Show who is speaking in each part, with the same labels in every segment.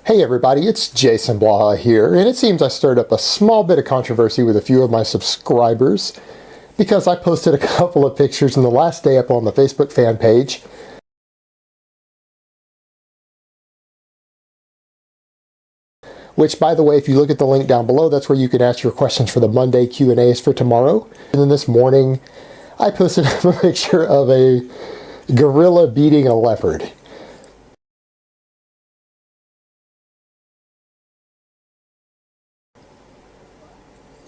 Speaker 1: Hey everybody, it's Jason Blaha here, and it seems I stirred up a small bit of controversy with a few of my subscribers because I posted a couple of pictures in the last day up on the Facebook fan page. Which, by the way, if you look at the link down below, that's where you can ask your questions for the Monday Q&As for tomorrow. And then this morning, I posted a picture of a gorilla beating a leopard.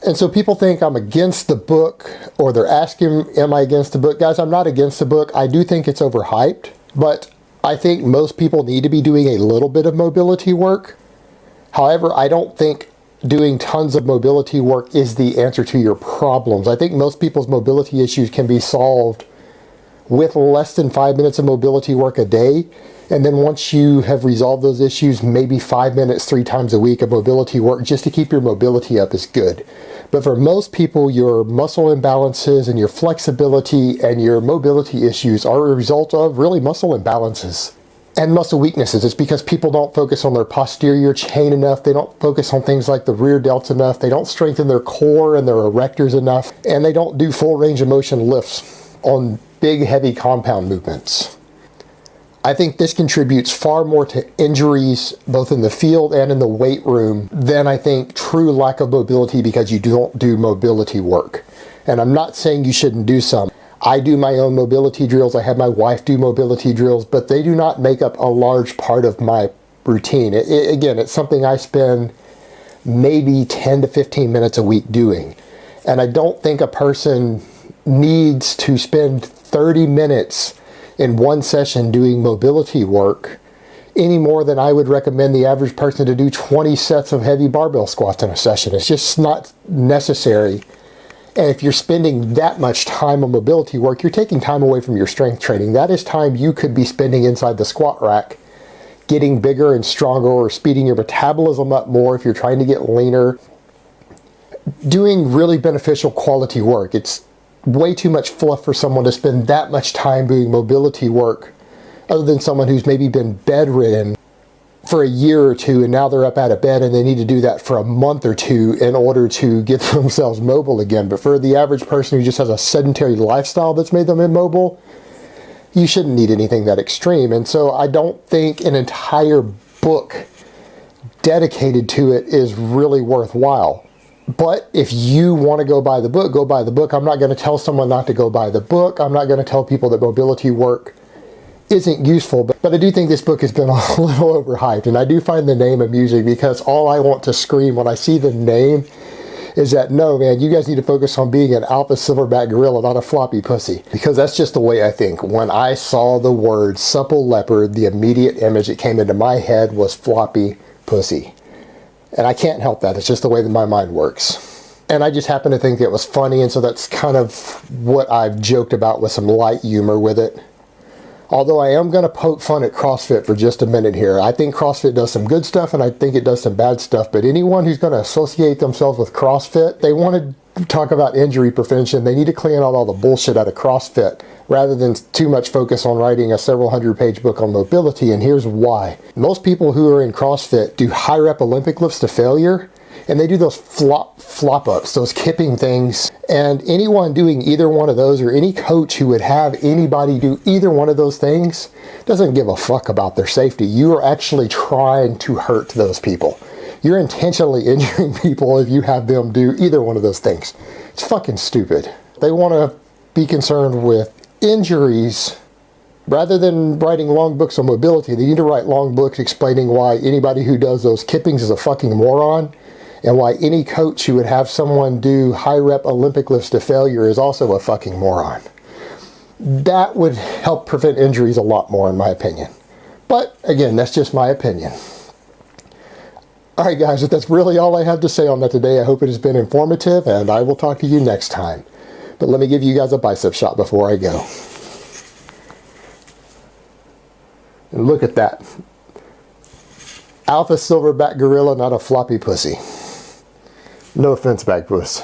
Speaker 1: And so people think I'm against the book, or they're asking, am I against the book? Guys, I'm not against the book. I do think it's overhyped, but I think most people need to be doing a little bit of mobility work. However, I don't think doing tons of mobility work is the answer to your problems. I think most people's mobility issues can be solved with less than 5 minutes of mobility work a day. And then once you have resolved those issues, maybe 5 minutes 3 times a week of mobility work just to keep your mobility up is good. But for most people, your muscle imbalances and your flexibility and your mobility issues are a result of really muscle imbalances and muscle weaknesses. It's because people don't focus on their posterior chain enough. They don't focus on things like the rear delts enough. They don't strengthen their core and their erectors enough. And they don't do full range of motion lifts on big, heavy compound movements. I think this contributes far more to injuries, both in the field and in the weight room, than I think true lack of mobility because you don't do mobility work. And I'm not saying you shouldn't do some. I do my own mobility drills. I have my wife do mobility drills, but they do not make up a large part of my routine. Again, it's something I spend maybe 10 to 15 minutes a week doing. And I don't think a person needs to spend 30 minutes in one session doing mobility work any more than I would recommend the average person to do 20 sets of heavy barbell squats in a session. It's just not necessary. And if you're spending that much time on mobility work, you're taking time away from your strength training. That is time you could be spending inside the squat rack, getting bigger and stronger, or speeding your metabolism up more if you're trying to get leaner, doing really beneficial quality work. It's way too much fluff for someone to spend that much time doing mobility work, other than someone who's maybe been bedridden for a year or two and now they're up out of bed and they need to do that for a month or two in order to get themselves mobile again. But for the average person who just has a sedentary lifestyle that's made them immobile, you shouldn't need anything that extreme. And so I don't think an entire book dedicated to it is really worthwhile. But if you want to go buy the book, go buy the book. I'm not going to tell someone not to go buy the book. I'm not going to tell people that mobility work isn't useful. But I do think this book has been a little overhyped. And I do find the name amusing because all I want to scream when I see the name is that, no, man, you guys need to focus on being an alpha silverback gorilla, not a floppy pussy. Because that's just the way I think. When I saw the word supple leopard, the immediate image that came into my head was floppy pussy. And I can't help that. It's just the way that my mind works. And I just happen to think it was funny, and so that's kind of what I've joked about with some light humor with it. Although I am going to poke fun at CrossFit for just a minute here. I think CrossFit does some good stuff, and I think it does some bad stuff. But anyone who's going to associate themselves with CrossFit, they want to talk about injury prevention. They need to clean out all the bullshit out of CrossFit, rather than too much focus on writing a several hundred-page book on mobility. And here's why. Most people who are in CrossFit do high-rep Olympic lifts to failure, and they do those flop-ups, those kipping things. And anyone doing either one of those, or any coach who would have anybody do either one of those things, doesn't give a fuck about their safety. You are actually trying to hurt those people. You're intentionally injuring people if you have them do either one of those things. It's fucking stupid. They want to be concerned with injuries rather than writing long books on mobility. They need to write long books explaining why anybody who does those kippings is a fucking moron, and why any coach who would have someone do high-rep Olympic lifts to failure is also a fucking moron. That would help prevent injuries a lot more, in my opinion. But again, that's just my opinion. Alright guys, that's really all I have to say on that today. I hope it has been informative, and I will talk to you next time. But let me give you guys a bicep shot before I go. And look at that. Alpha silverback gorilla, not a floppy pussy. No offense, back puss.